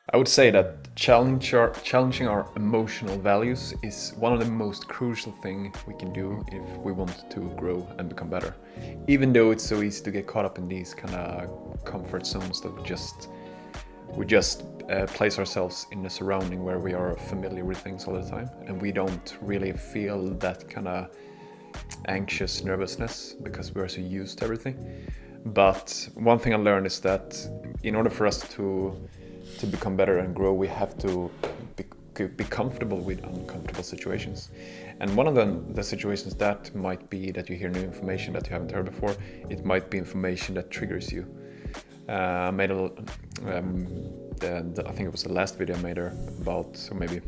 I would say that challenging our emotional values is one of the most crucial things we can do if we want to grow and become better. Even though it's so easy to get caught up in these kind of comfort zones that we just place ourselves in a surrounding where we are familiar with things all the time, and we don't really feel that kind of anxious nervousness because we're so used to everything. But one thing I learned is that in order for us to become better and grow, we have to be comfortable with uncomfortable situations. And one of the situations that might be that you hear new information that you haven't heard before. It might be information that triggers you. I made I think it was the last video I made about, or maybe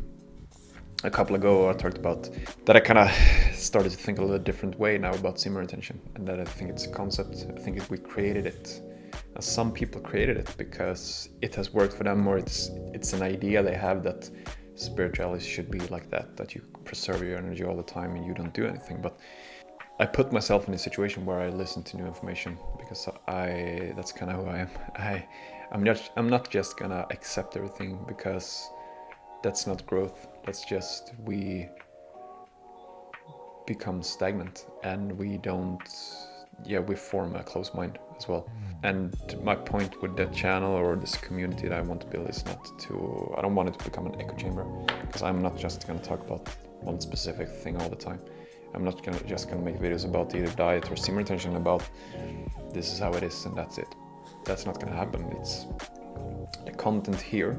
a couple ago, I talked about that I kind of started to think a little different way now about simmer intention, and that I think it's a concept. I think we created it. Some people created it because it has worked for them, or it's an idea they have that spirituality should be like that you preserve your energy all the time and you don't do anything. But I put myself in a situation where I listen to new information because that's kind of who I am. I'm not just gonna accept everything, because that's not growth. That's just we become stagnant, and we form a closed mind as well. And my point with that channel or this community that I want to build is I don't want it to become an echo chamber, because I'm not just going to talk about one specific thing all the time. I'm not just going to make videos about either diet or simmer intention, about this is how it is and that's it. That's not going to happen. It's the content here.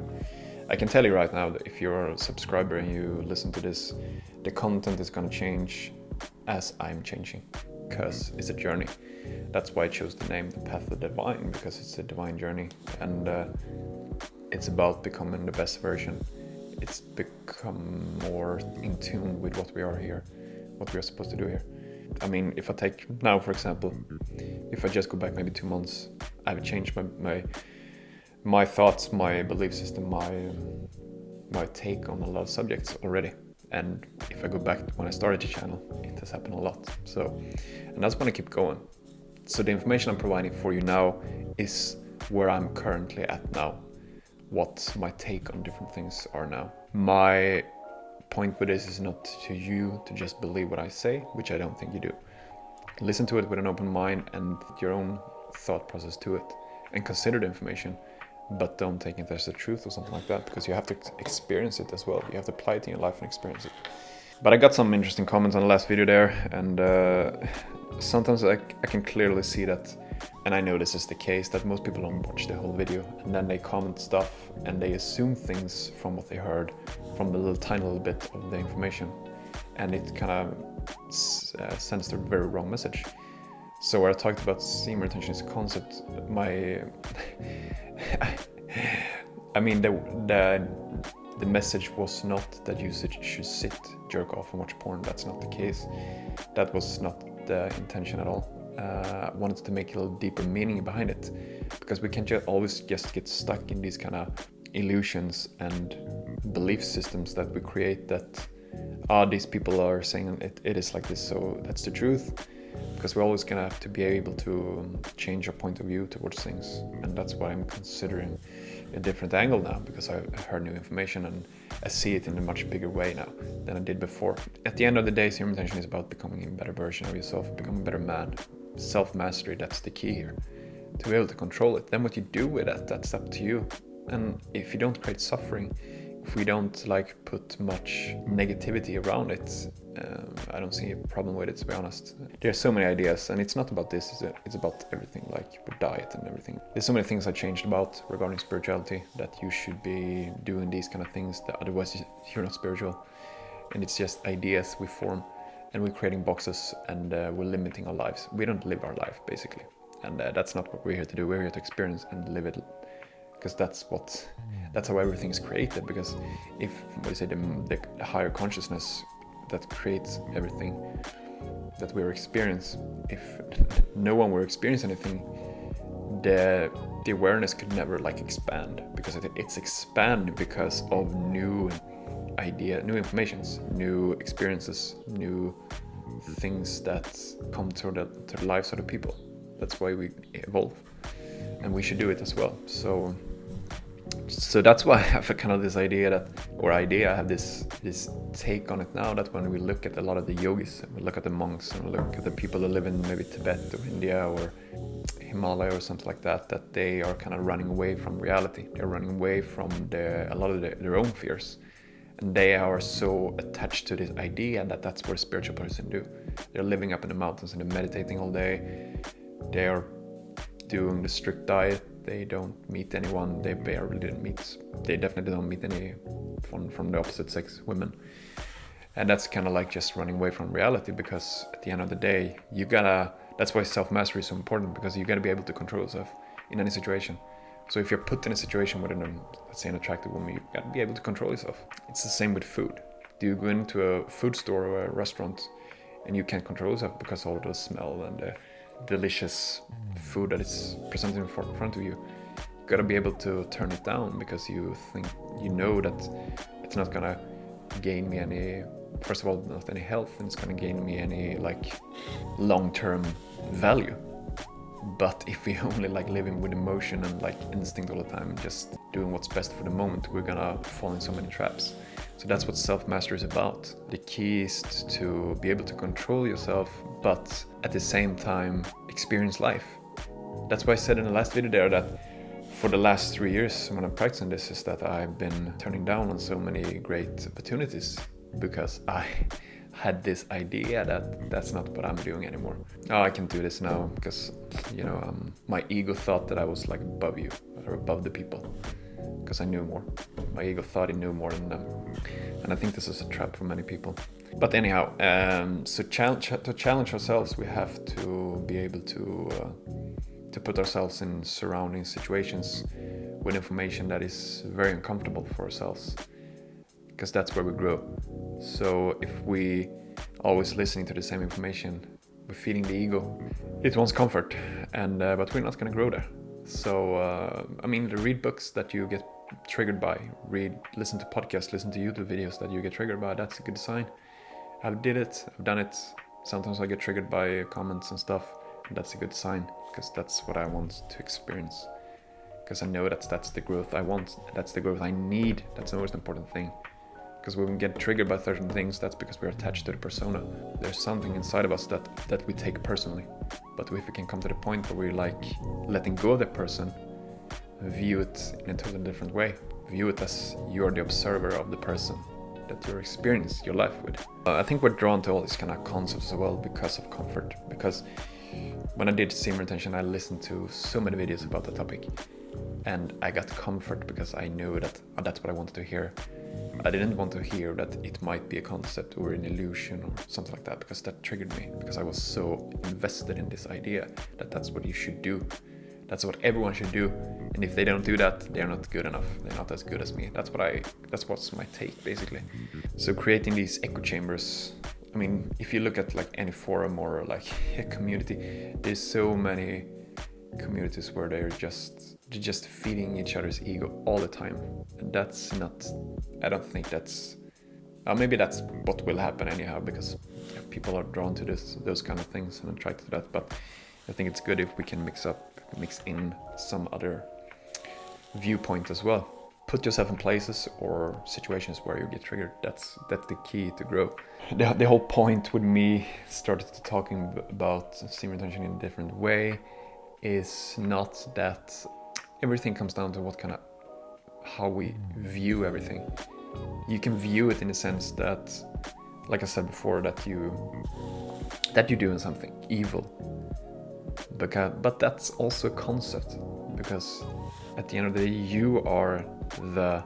I can tell you right now that if you're a subscriber and you listen to this, the content is going to change as I'm changing, because it's a journey. That's why I chose the name The Path of the Divine, because it's a divine journey, and it's about becoming the best version. It's become more in tune with what we are here, what we are supposed to do here. I mean, if I take now, for example, if I just go back maybe 2 months, I've changed my thoughts, my belief system, my take on a lot of subjects already. And if I go back to when I started the channel, it has happened a lot. So, and that's when I keep going. So the information I'm providing for you now is where I'm currently at now, what my take on different things are now. My point with this is not to you to just believe what I say, which I don't think you do. Listen to it with an open mind and your own thought process to it, and consider the information, but don't take it as the truth or something like that, because you have to experience it as well. You have to apply it in your life and experience it. But I got some interesting comments on the last video there, and sometimes I can clearly see that, and I know this is the case, that most people don't watch the whole video, and then they comment stuff and they assume things from what they heard from the tiny little bit of the information, and it kind of sends the very wrong message. So where I talked about simmer intention as a concept, I mean the message was not that you should sit, jerk off and watch porn. That's not the case. That was not the intention at all. I wanted to make a little deeper meaning behind it, because we can't always just get stuck in these kind of illusions and belief systems that we create, that these people are saying it is like this, so that's the truth. Because we're always gonna have to be able to change our point of view towards things, and that's why I'm considering a different angle now, because I heard new information and I see it in a much bigger way now than I did before. At the end of the day, simmer intention is about becoming a better version of yourself, becoming a better man. Self-mastery, that's the key here. To be able to control it. Then what you do with that, that's up to you. And if you don't create suffering, if we don't put much negativity around it, I don't see a problem with it, to be honest. There's so many ideas, and it's not about this, it's about everything, like with diet and everything. There's so many things I changed about regarding spirituality, that you should be doing these kind of things, that otherwise you're not spiritual. And it's just ideas we form, and we're creating boxes, and we're limiting our lives. We don't live our life, basically. And that's not what we're here to do. We're here to experience and live it, because that's how everything is created. Because if the higher consciousness that creates everything that we're experiencing, if no one were experiencing anything, the awareness could never expand, because it's expanded because of new informations, new experiences, new things that come to the lives of the people. That's why we evolve, and we should do it as well. So So that's why I have a kind of this idea I have this take on it now, that when we look at a lot of the yogis, and we look at the monks, and we look at the people that live in maybe Tibet or India or Himalaya or something like that, that they are kind of running away from reality. They're running away from a lot of their own fears. And they are so attached to this idea that that's what a spiritual person do. They're living up in the mountains and they're meditating all day. They are doing the strict diet. They don't meet anyone. They definitely don't meet any from the opposite sex, women. And that's kind of like just running away from reality, because at the end of the day, that's why self-mastery is so important, because you gotta be able to control yourself in any situation. So if you're put in a situation with let's say an attractive woman, you gotta be able to control yourself. It's the same with food. Do you go into a food store or a restaurant and you can't control yourself because of the smell and the delicious food that is presented in front of you? You gotta be able to turn it down, because you know that it's not gonna gain me any, first of all, not any health, and it's gonna gain me any like long-term value. But if we only like living with emotion and like instinct all the time, just doing what's best for the moment, we're gonna fall in so many traps. So that's what self-mastery is about. The key is to be able to control yourself, but at the same time experience life. That's why I said in the last video there that for the last 3 years when I'm practicing this, is that I've been turning down on so many great opportunities because I had this idea that that's not what I'm doing anymore. Oh, I can do this now because, my ego thought that I was like above you or above the people because I knew more. My ego thought it knew more than them. And I think this is a trap for many people. But anyhow, so to challenge ourselves, we have to be able to put ourselves in surrounding situations with information that is very uncomfortable for ourselves, because that's where we grow. So if we always listening to the same information, we're feeding the ego. It wants comfort, but we're not going to grow there. So read books that you get triggered by, listen to podcasts, listen to YouTube videos that you get triggered by. That's a good sign. I've done it. Sometimes I get triggered by comments and stuff, and that's a good sign, because that's what I want to experience. Because I know that's the growth I want. That's the growth I need. That's the most important thing. Because when we get triggered by certain things, that's because we're attached to the persona. There's something inside of us that we take personally. But if we can come to the point where we're like letting go of the person, view it in a totally different way. View it as you're the observer of the person that you're experiencing your life with. I think we're drawn to all these kind of concepts as well because of comfort. Because when I did semen retention, I listened to so many videos about the topic. And I got comfort because I knew that that's what I wanted to hear. I didn't want to hear that it might be a concept or an illusion or something like that, because that triggered me, because I was so invested in this idea that that's what you should do. That's what everyone should do. And if they don't do that, they're not good enough. They're not as good as me. That's what's my take, basically. So creating these echo chambers, if you look at like any forum or like a community, there's so many communities where they're just feeding each other's ego all the time. And that's not, I don't think that's, maybe that's what will happen anyhow, because people are drawn to those kind of things and attracted to that. But I think it's good if we can mix in some other viewpoint as well. Put yourself in places or situations where you get triggered. That's the key to grow. The whole point with me started talking about semen retention in a different way is not that everything comes down to how we view everything. You can view it in the sense that, like I said before, that you're doing something evil. But that's also a concept, because at the end of the day, you are the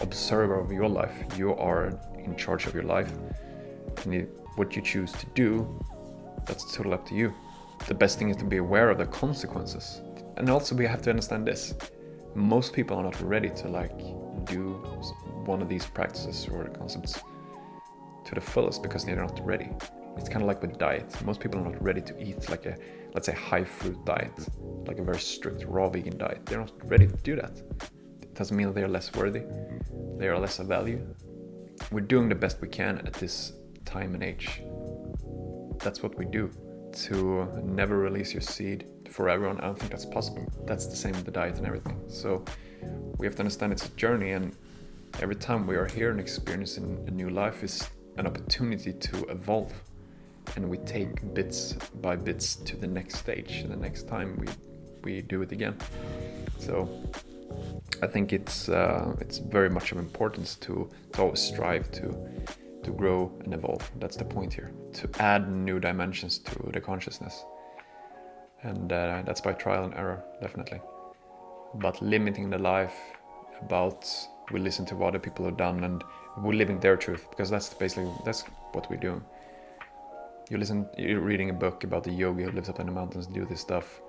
observer of your life. You are in charge of your life, and what you choose to do, that's totally up to you. The best thing is to be aware of the consequences. And also we have to understand this. Most people are not ready to do one of these practices or concepts to the fullest because they're not ready. It's kind of like with diet. Most people are not ready to eat like let's say high fruit diet, like a very strict raw vegan diet. They're not ready to do that. It doesn't mean that they're less worthy. They are less of value. We're doing the best we can at this time and age. That's what we do. To never release your seed for everyone, I don't think that's possible. That's the same with the diet and everything. So we have to understand it's a journey, and every time we are here and experiencing a new life is an opportunity to evolve, and we take bits by bits to the next stage, and the next time we do it again. So I think it's very much of importance to always strive to grow and evolve. That's the point here, to add new dimensions to the consciousness, and that's by trial and error, definitely. But limiting the life about we listen to what other people have done and we're living their truth, because that's what we're doing. You're reading a book about the yogi who lives up in the mountains and do this stuff.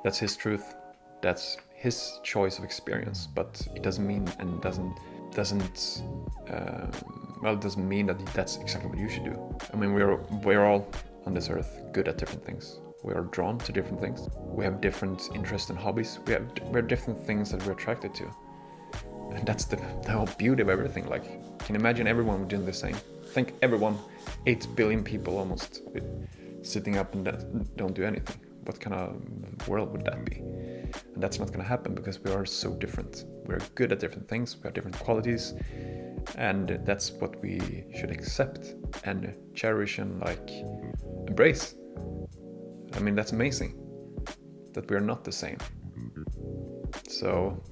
That's his truth. That's his choice of experience. But it doesn't mean, and it doesn't mean that that's exactly what you should do. I mean, we're all on this earth good at different things. We are drawn to different things. We have different interests and hobbies. We have different things that we're attracted to. And that's the whole beauty of everything. Like, can you imagine everyone doing the same? Think everyone, 8 billion people almost, sitting up and don't do anything. What kind of world would that be? And that's not going to happen, because we are so different. We're good at different things. We have different qualities. And that's what we should accept and cherish and embrace. I mean, that's amazing that we're not the same. So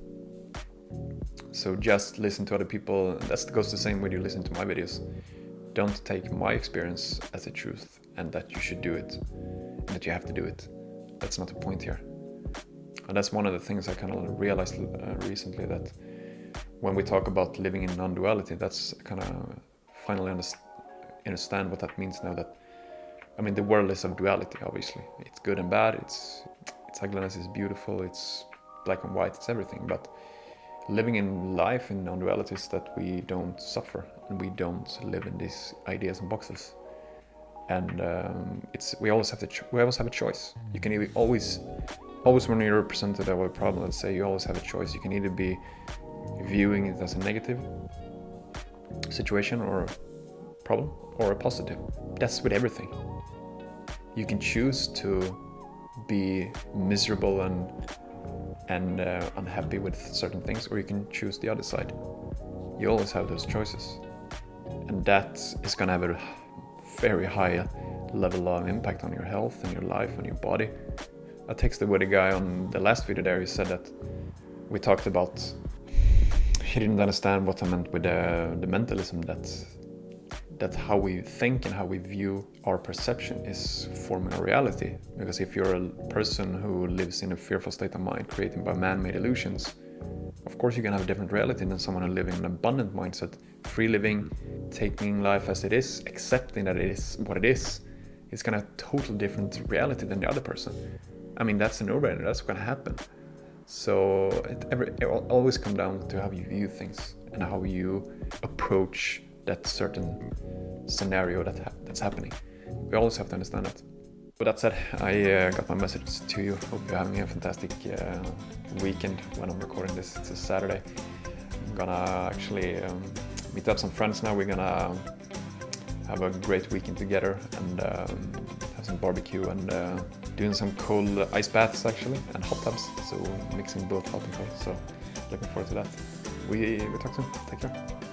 just listen to other people. That goes the same when you listen to my videos. Don't take my experience as a truth and that you should do it and that you have to do it. That's not the point here. And that's one of the things I kind of realized recently, that when we talk about living in non-duality, that's kind of finally understand what that means now. That, I mean, the world is of duality, obviously. It's good and bad, it's ugliness, it's beautiful, it's black and white, it's everything. But living in life in non-duality is that we don't suffer and we don't live in these ideas and boxes. And we always have a choice. You can always when you're represented of a problem, let's say, you always have a choice. You can either be viewing it as a negative situation or a problem, or a positive. That's with everything. You can choose to be miserable and unhappy with certain things, or you can choose the other side. You always have those choices, and that is going to have a very high level of impact on your health and your life and your body. I texted with a guy on the last video there. He said that we talked about, he didn't understand what I meant with the mentalism, that how we think and how we view our perception is forming a reality. Because if you're a person who lives in a fearful state of mind created by man-made illusions, of course you can have a different reality than someone who lives in an abundant mindset, free living, taking life as it is, accepting that it is what it is. It's gonna have a totally different reality than the other person. I mean, that's a no-brainer, that's gonna happen. So it will always come down to how you view things and how you approach that certain scenario that's happening. We always have to understand that. With that said, I got my message to you. Hope you're having a fantastic weekend when I'm recording this. It's a Saturday. I'm gonna actually meet up some friends now. We're gonna have a great weekend together and have some barbecue and doing some cold ice baths actually, and hot tubs. So mixing both hot and cold. So looking forward to that. We talk soon. Take care.